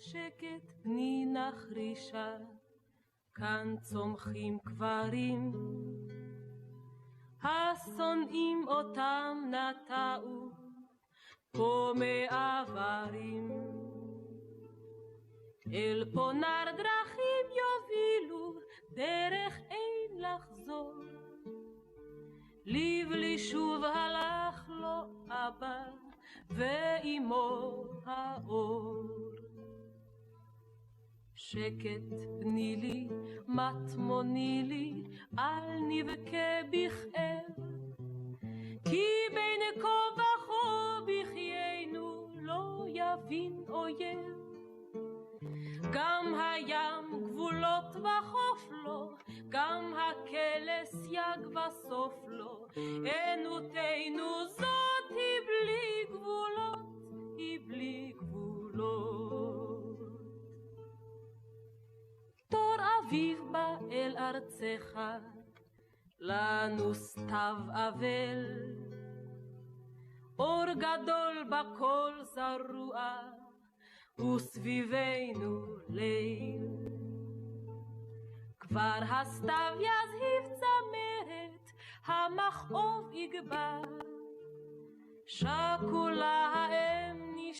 שקט פני נחרישה, כאן צומחים קברים, השונאים אותם נטעו, פה מעברים. אל פונר דרכים יובילו, דרך אין לחזור. לבלי שוב הלך לו אבא, ואימו האור. שקט בני לי, מטמוני לי, אל נבכה בכאב, כי בין כה וכה בחיינו לא יבין אויב. גם הים גבולות וחוף לו, גם הכלס יג וסוף לו. ענותנו זאת היא בלי גבולות, היא בלי גבולות. תור אביב בא אל ארצך, לנו סתיו אבל, אור גדול בכל זרוע, וסביבנו ליל. כבר הסתיו יזהיב צמרת, המכאוב יגבר, שקולה האם נשאר.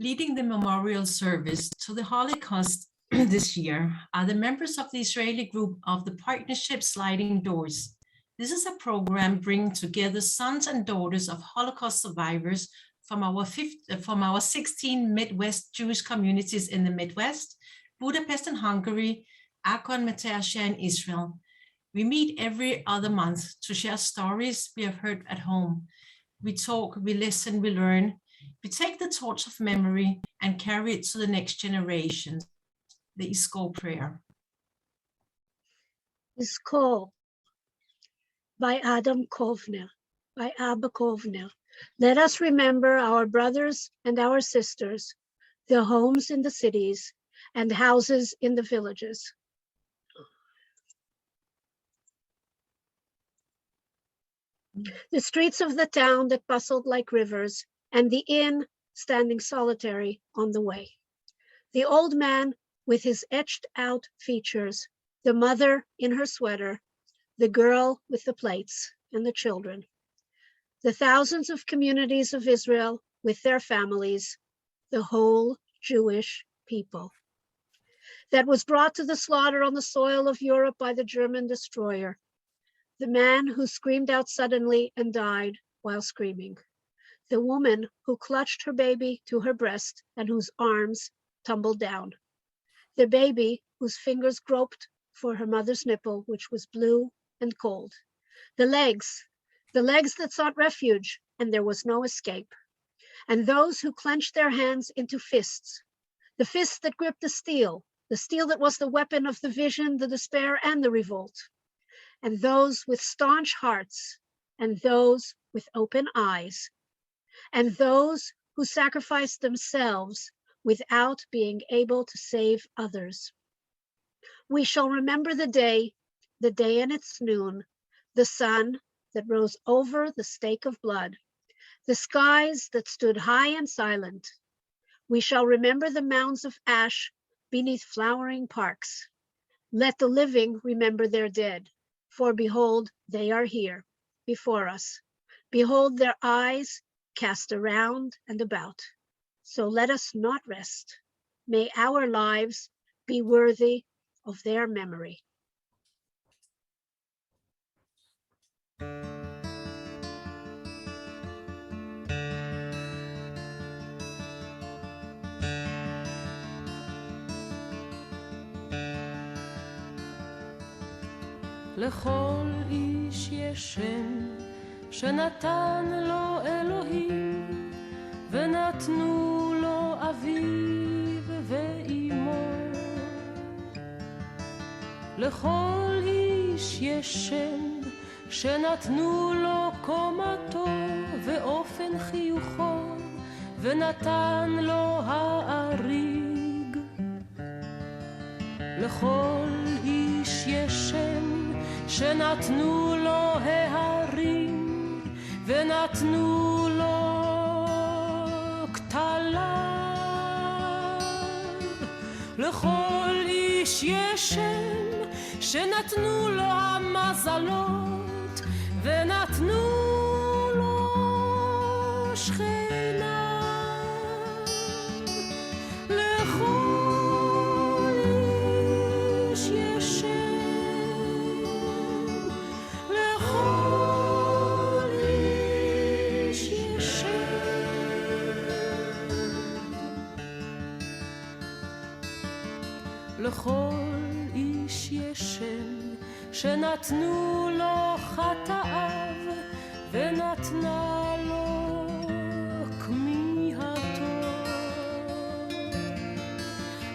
Leading the memorial service to the Holocaust this year are the members of the Israeli group of the Partnership Sliding Dors. This is a program bringing together sons and daughters of Holocaust survivors from our 16 Midwest Jewish communities in the Midwest, Budapest in Hungary, Akron, Metaxia in Israel. We meet every other month to share stories we have heard at home. We talk, we listen, we learn. We take the torch of memory and carry it to the next generation. The Iskol prayer. Iskol by Adam Kovner, by Abba Kovner. Let us remember our brothers and our sisters, their homes in the cities and houses in the villages. The streets of the town that bustled like rivers, and the inn standing solitary on the way. The old man with his etched out features, the mother in her sweater, the girl with the plates and the children. The thousands of communities of Israel with their families, the whole Jewish people that was brought to the slaughter on the soil of Europe by the German destroyer. The man who screamed out suddenly and died while screaming. The woman who clutched her baby to her breast and whose arms tumbled down. The baby whose fingers groped for her mother's nipple, which was blue and cold. The legs that sought refuge, and there was no escape. And those who clenched their hands into fists, the fists that gripped the steel that was the weapon of the vision, the despair, and the revolt. And those with staunch hearts, and those with open eyes, and those who sacrificed themselves without being able to save others. We shall remember the day and its noon, the sun that rose over the stake of blood, the skies that stood high and silent. We shall remember the mounds of ash beneath flowering parks. Let the living remember their dead, for behold, they are here before us. Behold their eyes cast around and about. So let us not rest. May our lives be worthy of their memory. לכל איש יש שם שנתן לו אלוהים, ונתנו לו אביו ואימו. לכל איש יש שם שנתנו לו קומתו ואופן חיוכו, ונתן לו האריג. לכל איש יש שם שנתנו לו ההרים ונתנו לו כתליו. לכל איש יש שם שנתנו לו המזלות ונתנו לו שכינה. לכל איש יש שם, לכל איש יש שם. לכל איש יש שם שנתנו לו חטאיו ונתנה לו כמיהתו.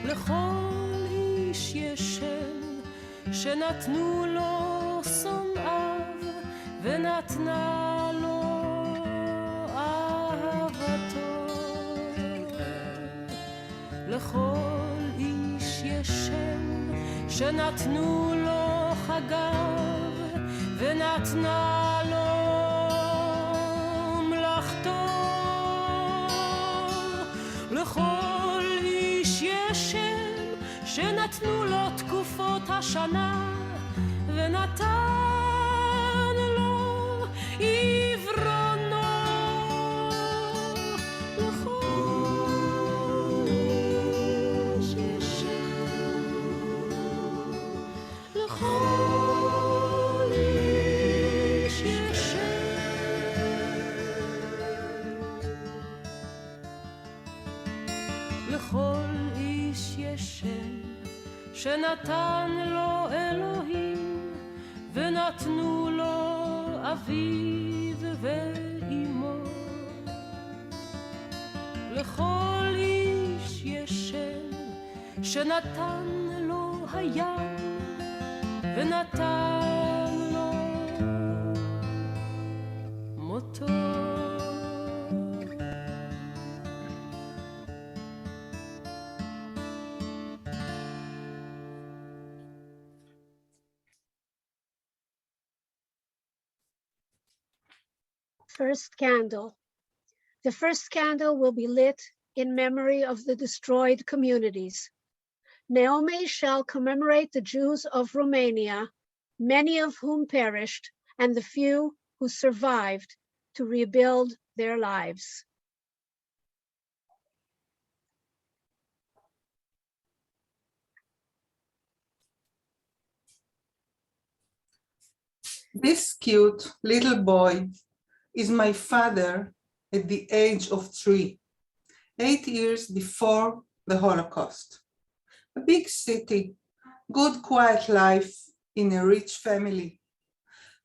לכל איש יש שם שנתנו לו שונאיו ונתנה לו אהבתו. לכל איש יש שם שנתנו לו חגיו ונתנה לו מלאכתו. לכל איש יש שם שנתנו לו תקופות השנה ונתן לו עברונו. לכל איש יש שם, לכל איש יש שם. לכל איש יש שם שנתן לו אלוהים ונתנו לו אביו ואמו. לכל איש יש שם שנתן לו הים ונתן לו מותו. First candle. The first candle will be lit in memory of the destroyed communities. Naomi shall commemorate the Jews of Romania, many of whom perished, and the few who survived to rebuild their lives. This cute little boy is my father at the age of 3, 8 years before the Holocaust. A big city, good quiet life in a rich family.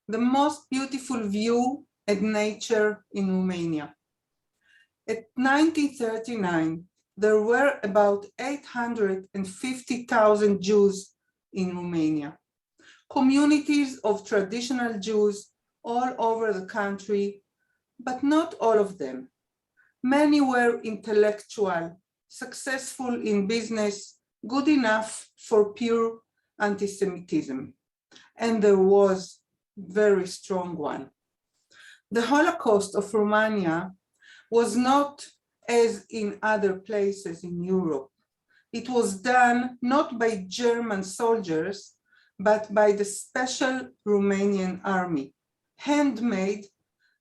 The most beautiful view and nature in Romania. At 1939, there were about 850,000 Jews in Romania. Communities of traditional Jews all over the country, but not all of them. Many were intellectual, successful in business, good enough for pure anti-Semitism. And there was a very strong one. The Holocaust of Romania was not as in other places in Europe. It was done not by German soldiers, but by the special Romanian army, handmade,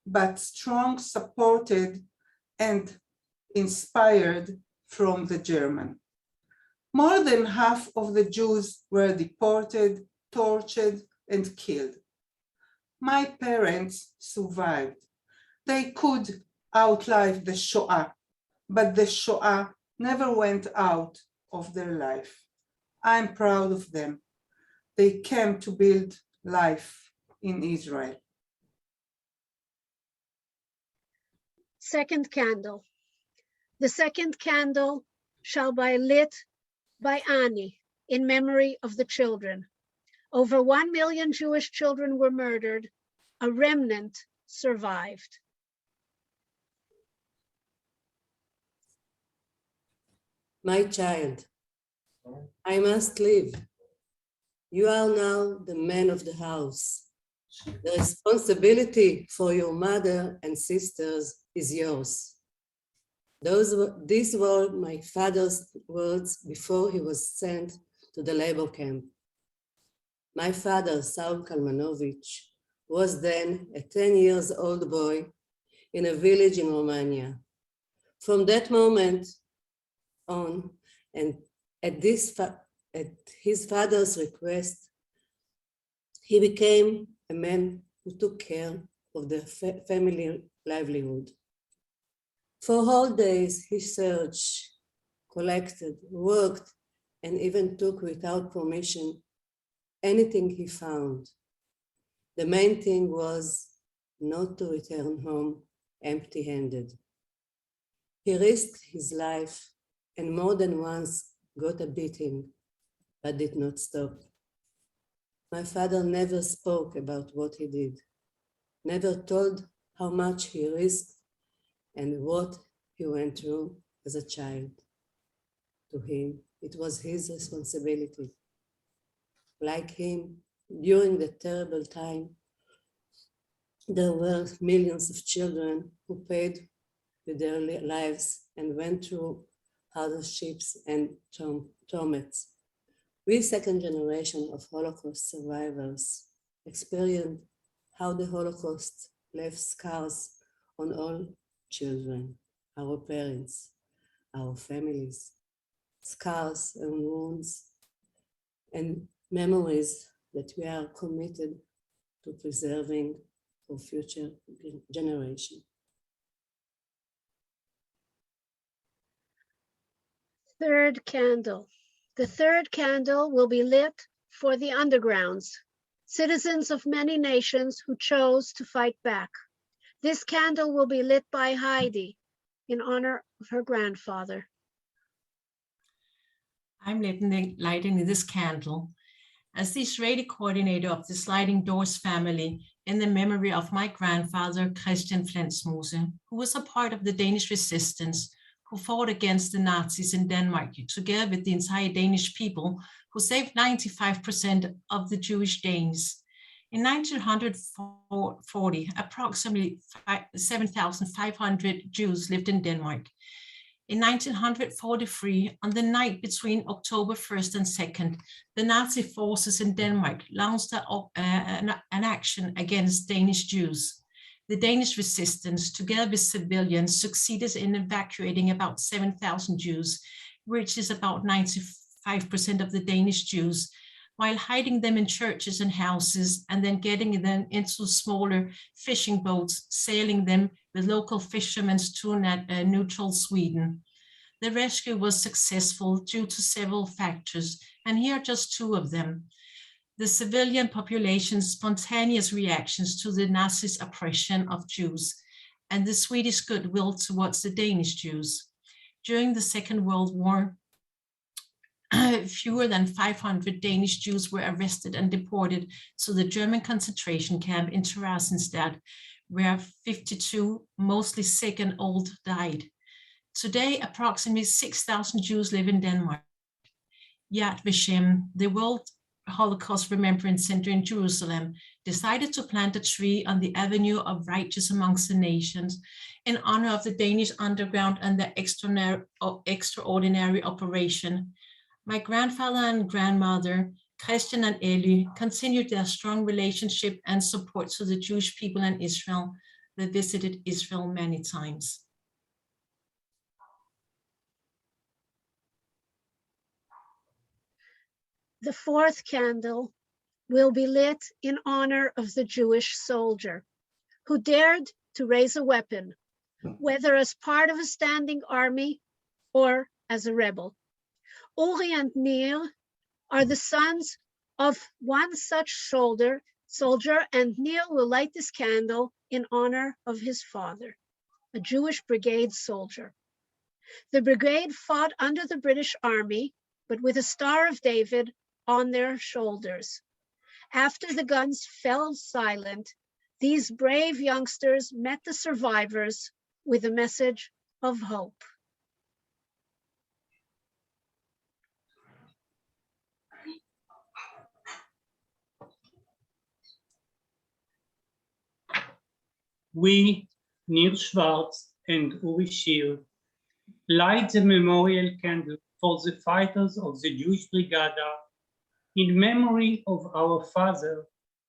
but strong, supported and inspired from the German. More than half of the Jews were deported, tortured, and killed. My parents survived. They could outlive the Shoah, but the Shoah never went out of their life. I'm proud of them. They came to build life in Israel. Second candle. The second candle shall be lit by Ani in memory of the children. Over 1 million Jewish children were murdered. A remnant survived. My child, I must live You are now the man of the house. The responsibility for your mother and sisters is yours. These were my father's words before he was sent to the labor camp. My father, Saul Kalmanovich, was then a 10 years old boy in a village in Romania. From that moment on, and at his father's request, he became a man who took care of the family livelihood. For whole days, he searched, collected, worked, and even took without permission anything he found. The main thing was not to return home empty-handed. He risked his life and more than once got a beating, but did not stop. My father never spoke about what he did, never told how much he risked and what he went through as a child. To him, it was his responsibility. Like him, during the terrible time, there were millions of children who paid with their lives and went through hardships and torments. We, second generation of Holocaust survivors, experienced how the Holocaust left scars on all children, our parents, our families, scars and wounds and memories that we are committed to preserving for future generations. Third candle. The third candle will be lit for the undergrounds, citizens of many nations who chose to fight back. This candle will be lit by Heidi in honor of her grandfather. I'm lighting this candle as the Israeli coordinator of the Sliding Dors family in the memory of my grandfather, Christian Flensmose, who was a part of the Danish resistance, who fought against the Nazis in Denmark, together with the entire Danish people, who saved 95% of the Jewish Danes. In 1940, approximately 7,500 Jews lived in Denmark. In 1943, on the night between October 1st and 2nd, the Nazi forces in Denmark launched an action against Danish Jews. The Danish resistance, together with civilians, succeeded in evacuating about 7,000 Jews, which is about 95% of the Danish Jews, while hiding them in churches and houses, and then getting them into smaller fishing boats, sailing them with local fishermen to neutral Sweden. The rescue was successful due to several factors, and here are just two of them. The civilian population's spontaneous reactions to the Nazis' oppression of Jews, and the Swedish goodwill towards the Danish Jews. During the Second World War, fewer than 500 Danish Jews were arrested and deported to the German concentration camp in Theresienstadt, where 52, mostly sick and old, died. Today, approximately 6,000 Jews live in Denmark. Yad Vashem, the World Holocaust Remembrance Center in Jerusalem, decided to plant a tree on the Avenue of Righteous amongst the Nations in honor of the Danish underground and their extraordinary operation. My grandfather and grandmother, Christian and Eli, continued their strong relationship and support to the Jewish people in Israel. They visited Israel many times. The fourth candle will be lit in honor of the Jewish soldier who dared to raise a weapon, whether as part of a standing army or as a rebel. Uri and Nir are the sons of one such soldier, and Nir will light this candle in honor of his father, a Jewish brigade soldier. The brigade fought under the British Army, but with a Star of David on their shoulders. After the guns fell silent, these brave youngsters met the survivors with a message of hope. we, Nir Schwartz and Uri Shir, light the memorial candle for the fighters of the Jewish Brigada in memory of our father,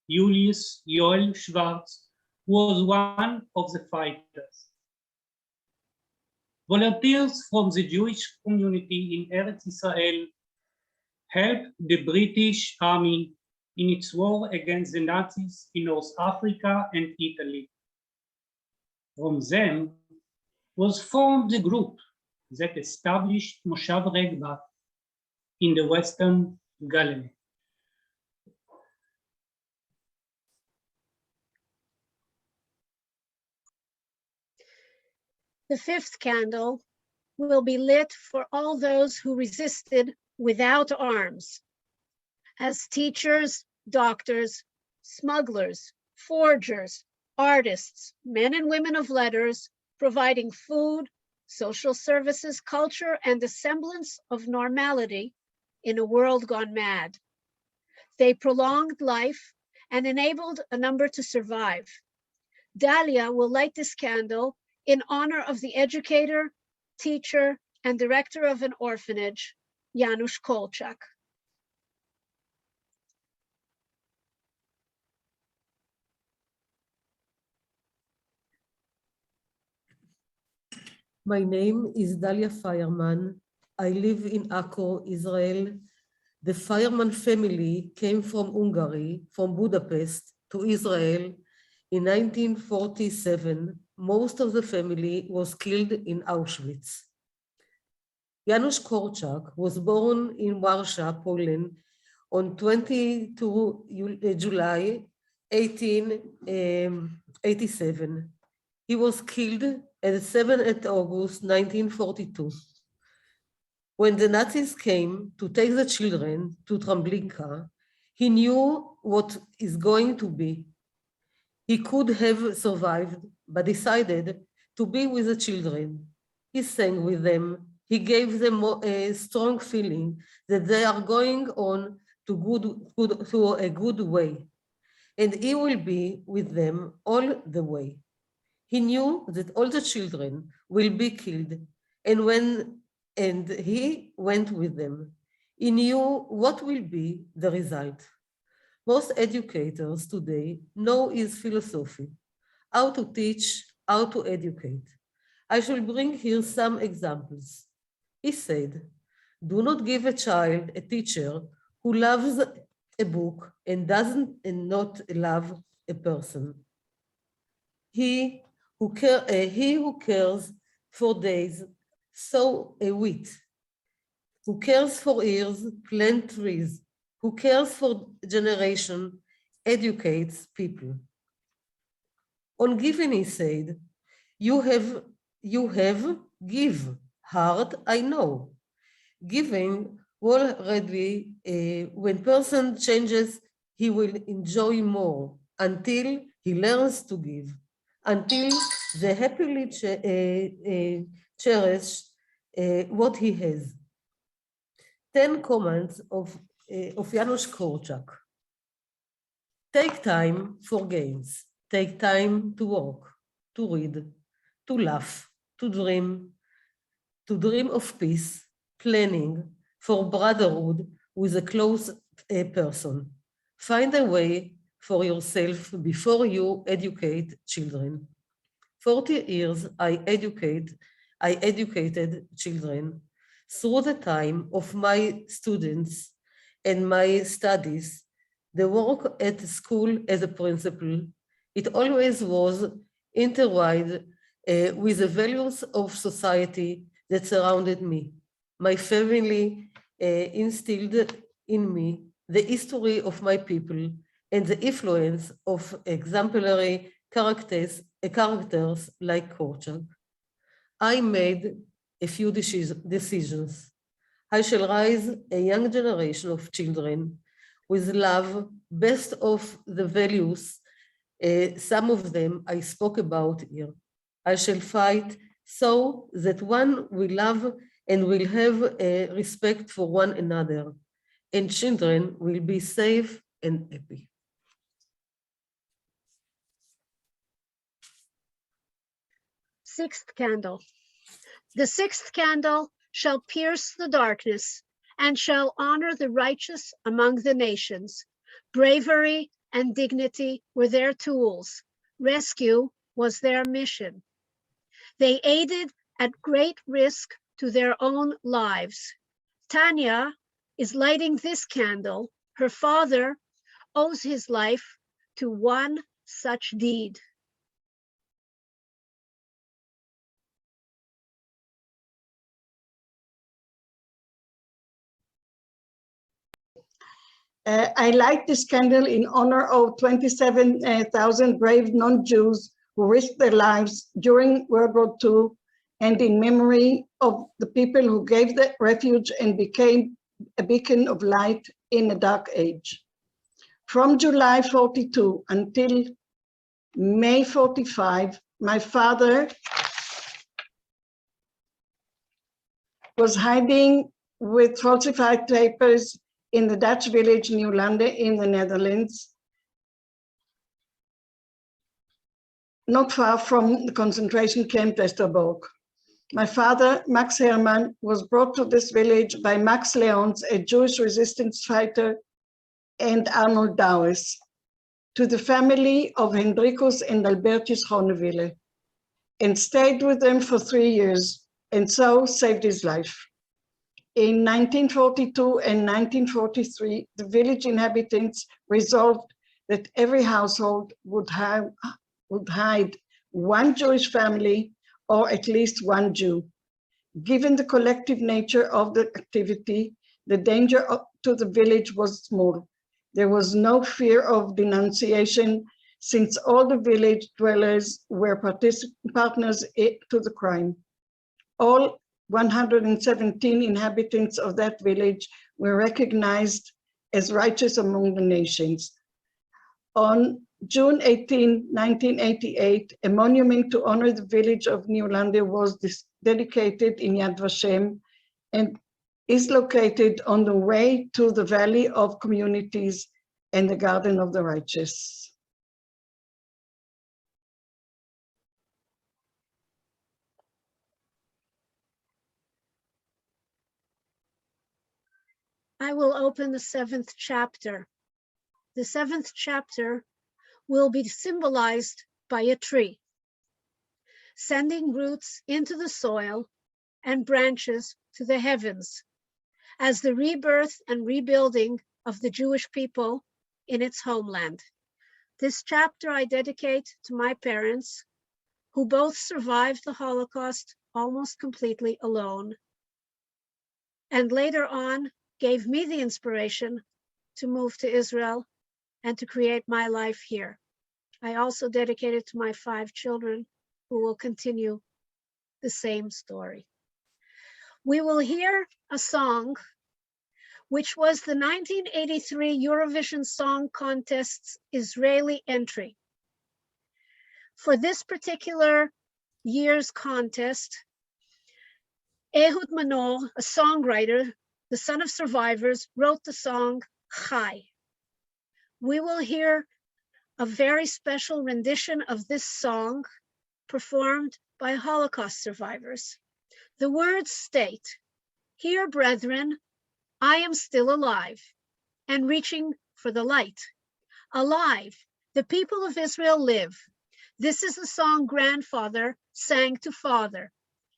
Julius Joel Schwartz, who was one of the fighters. Volunteers from the Jewish community in Eretz Israel helped the British Army in its war against the Nazis in North Africa and Italy. From them was formed the group that established Moshav Regba in the Western Galilee. The fifth candle will be lit for all those who resisted without arms, as teachers, doctors, smugglers, forgers, artists, men and women of letters, providing food, social services, culture, and a semblance of normality in a world gone mad. They prolonged life and enabled a number to survive. Dalia will light this candle in honor of the educator, teacher, and director of an orphanage, Janusz Kolchak. My name is Dalia Fireman. I live in Akko, Israel. The Fireman family came from Hungary, from Budapest to Israel in 1947. Most of the family was killed in Auschwitz. Janusz Korczak was born in Warsaw, Poland on 22 July 1887. He was killed at 7th August 1942. When the Nazis came to take the children to Treblinka, he knew what is going to be. He could have survived, but decided to be with the children. He sang with them. He gave them a strong feeling that they are going on to a good way, and he will be with them all the way. He knew that all the children will be killed, and he went with them. He knew what will be the result. Most educators today know his philosophy, how to teach, how to educate. I shall bring here some examples. He said, do not give a child a teacher who loves a book and not love a person. He who cares for days, sow a wheat. Who cares for ears, plant trees. Who cares for generation, educates people. On giving, he said, you have, give, hard, I know. Giving already, when person changes, he will enjoy more until he learns to give, until they happily cherish what he has. 10 comments of Janusz Korczak. Take time for games. Take time to walk, to read, to laugh, to dream of peace, planning for brotherhood with a close person. Find a way for yourself before you educate children. 40 years I educated children. Through the time of my students and my studies, the work at school as a principal, it always was intertwined with the values of society that surrounded me. My family instilled in me the history of my people and the influence of exemplary characters like Korczak. I made a few decisions. I shall raise a young generation of children with love, best of the values, some of them I spoke about here. I shall fight so that one will love and will have respect for one another, and children will be safe and happy. sixth candle. The sixth candle shall pierce the darkness and shall honor the righteous among the nations. Bravery and dignity were their tools. Rescue was their mission. They aided at great risk to their own lives. Tanya is lighting this candle. Her father owes his life to one such deed. I light this candle in honor of 27,000 brave non-Jews who risked their lives during World War II and in memory of the people who gave the refuge and became a beacon of light in a dark age. From July 42 until May 45, my father was hiding with falsified papers in the Dutch village Nieuwlande in the Netherlands, not far from the concentration camp Westerbork. My father, Max Hermann, was brought to this village by Max Leons, a Jewish resistance fighter, and Arnold Douwes, to the family of Hendrikus and Albertus Ronewille, and stayed with them for 3 years, and so saved his life. In 1942 and 1943, the village inhabitants resolved that every household would hide one Jewish family or at least one Jew. Given the collective nature of the activity, the danger to the village was small. There was no fear of denunciation since all the village dwellers were partners to the crime. All 117 inhabitants of that village were recognized as righteous among the nations. On June 18, 1988, a monument to honor the village of Nieuwlande was dedicated in Yad Vashem and is located on the way to the Valley of Communities and the Garden of the Righteous. I will open the 7th chapter. The 7th chapter will be symbolized by a tree, sending roots into the soil and branches to the heavens as the rebirth and rebuilding of the Jewish people in its homeland. This chapter I dedicate to my parents, who both survived the Holocaust almost completely alone, and later on gave me the inspiration to move to Israel and to create my life here. I also dedicate it to my 5 children who will continue the same story. We will hear a song which was the 1983 Eurovision Song Contest's Israeli entry. For this particular year's contest, Ehud Manor, a songwriter, the son of survivors, wrote the song Chai. We will hear a very special rendition of this song performed by Holocaust survivors. The words state, "Hear, brethren, I am still alive and reaching for the light. Alive, the people of Israel live. This is the song grandfather sang to father,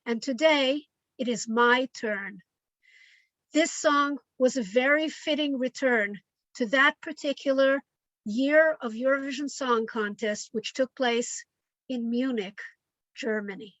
and today it is my turn." This song was a very fitting return to that particular year of Eurovision Song Contest, which took place in Munich, Germany.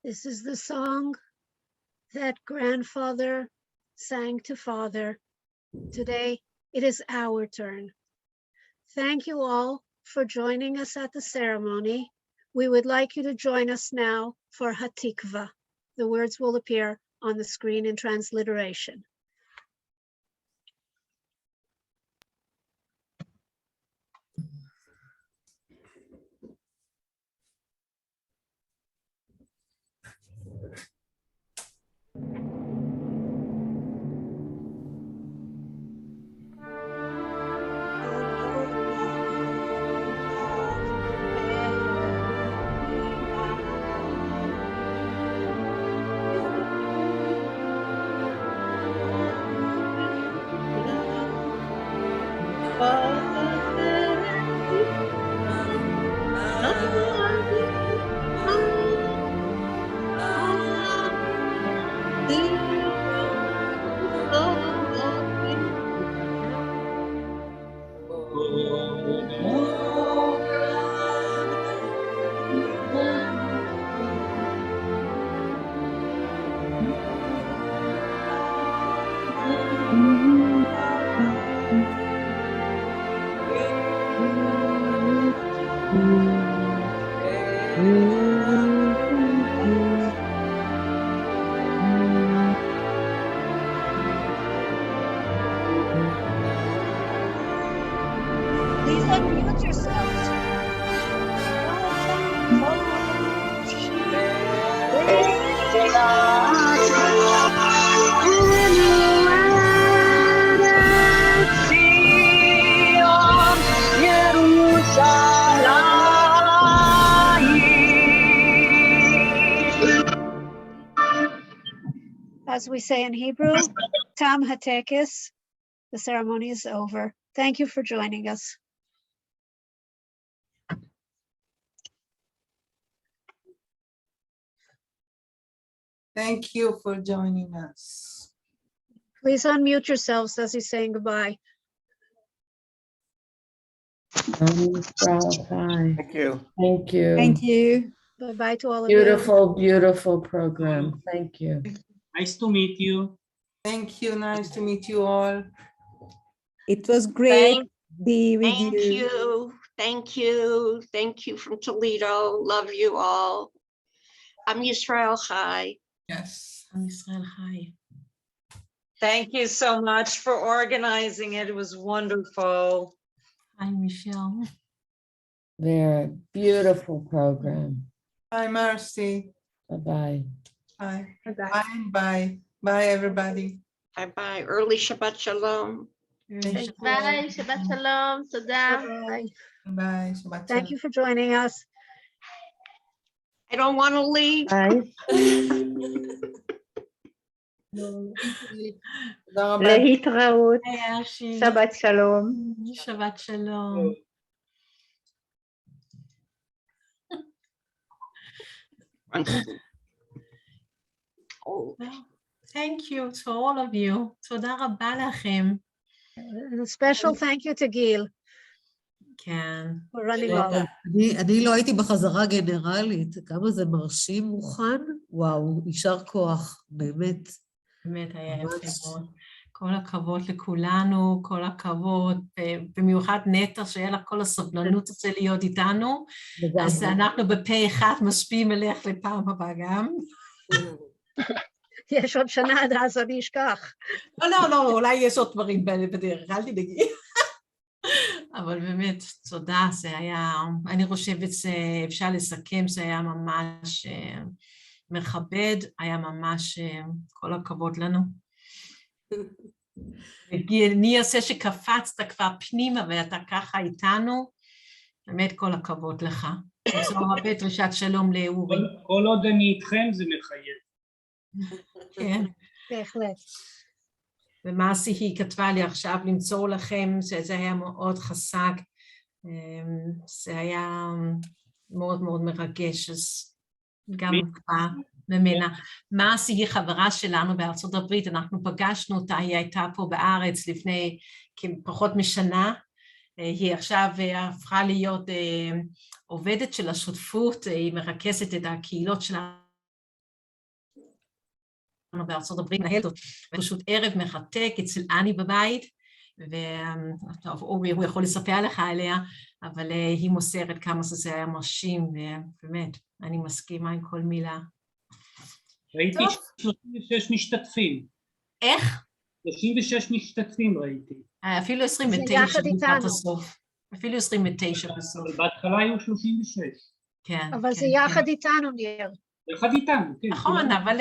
This is the song that grandfather sang to father. Today, it is our turn. Thank you all for joining us at the ceremony. We would like you to join us now for Hatikva. The words will appear on the screen in transliteration. Please unmute yourselves. As we say in Hebrew, Tam Hatekis, the ceremony is over. Thank you for joining us. Thank you for joining us. Please unmute yourselves as he's saying goodbye. Thank you. Thank you. Thank you. Bye-bye to all of you. Beautiful, beautiful program. Thank you. Nice to meet you. Thank you. Nice to meet you all. It was great to be with Thank you. Thank you. Thank you from Toledo. Love you all. I'm Yisrael Chai. Yes. Am Yisrael Chai. Thank you so much for organizing it. It was wonderful. Hi, Michelle. They're a beautiful program. Bye, Mercy. Bye-bye. Bye. Bye-bye. Bye. Bye. Bye, everybody. Bye-bye. Early Shabbat Shalom. Bye. Shabbat Shalom. Todah. Bye. Bye. Shabbat Thank you for joining us. I don't want to leave. תודה רבה. להתראות. Hi, Archie. שבת שלום. Shabbat Shalom. Oh, Well, thank you to all of you. תודה רבה לכם. And a special thank you to Gil כן. for running all that. אני לא הייתי בחזרה גנרלית. כמה זה מרשים מוכן? וואו, יישר כוח, באמת. באמת היה יפה מאוד. כל הכבוד לכולנו, כל הכבוד, במיוחד נטע, שהיה לה כל הסבלנות הזה להיות איתנו, אז אנחנו בפה אחד משפיעים אלך לפעם הבאה גם. יש עוד שנה עד אז אני אשכח. לא, אולי יש עוד דברים בדרך, אל תדאגי. אבל באמת, תודה, זה היה, אני חושבת שאפשר לסכם, זה היה ממש מכבד, היה ממש כל הכבוד לנו. אני אעשה שקפצת כבר פנימה ואתה ככה איתנו, באמת כל הכבוד לך. תמסור הרבה דרישת שלום לאורי. כל עוד אני איתכם זה מחייב. כן. בהחלט. ומאסי היא כתבה לי עכשיו למצוא לכם, שזה היה מאוד חזק, זה היה מאוד מאוד מרגש, אז גם כבר ממנה. מאסי היא חברה שלנו בארצות הברית, אנחנו פגשנו אותה, היא הייתה פה בארץ לפני פחות משנה, היא עכשיו הפכה להיות עובדת של השותפות, היא מרכזת את הקהילות שלה בארצות הברית, מנהלת פשוט ערב מחתק אצל אני בבית, וטוב, אורי, הוא יכול לספר לך עליה, אבל היא מוסרת כמה שזה היה מרשים, ובאמת, אני מסכימה עם כל מילה. ראיתי 36 משתתפים. איך? 36 משתתפים ראיתי. אפילו 29 לקראת הסוף. אפילו 29 בסוף. בהתחלה היו 36. כן. אבל זה יחד איתנו, ניר. יחד איתנו, כן. נכון, אבל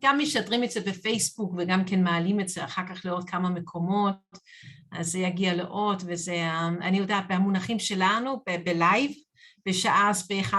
גם משדרים את זה בפייסבוק וגם כן מעלים את זה אחר כך לעוד כמה מקומות, אז זה יגיע לעוד, וזה, אני יודעת, במונחים שלנו, בלייב, בשעה ב-11